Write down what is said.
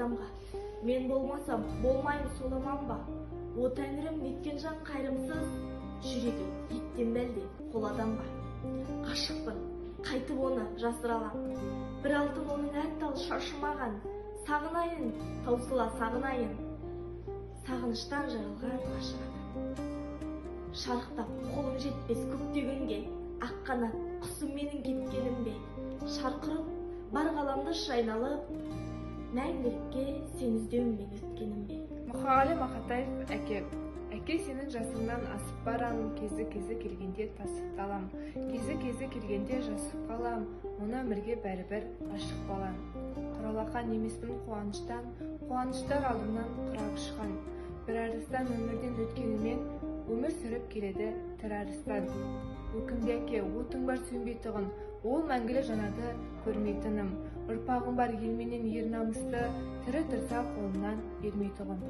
адамға. Мен болмасам, болмайын соламан ба? О тәңірім, неткен жан қайрымсыз, жүрегі еттен бәлде қол адам ба? Ғашықпын, қайтып оны жасыралам. Бір алтын оның әттал шашымаған, сағынайын, таусыла сағынайын. Сағыныштан жарылған ғашық адам. Шарықтап қолым жетпес көктегенге, ақ қанат құсым менің кеткенім бе? Шарқырып, бар ғаламды шайналып, мәңгілікке сен іздеумен өткенім бе? Мұқағали Мақатаев әке. Әке, сенің жасыңнан асып барам, кезі келгенде тасып талам. Кезі келгенде жасып қалам, оны өмірге бәрібір ғашық балам. Құралақан емеспін қуаныштан, қуаныштар алдымнан қырағы ұшқан. Bir арыстан өмірден өткенімен, өмір сүріп келеді тір арыстан. Өкінбе әке, отың бар сөнбейтұғын, ол мәңгілі жанады көрмейтінім. Ұрпағым бар елменен ер намысты, тірі тұрса қолымнан бермейтұғын.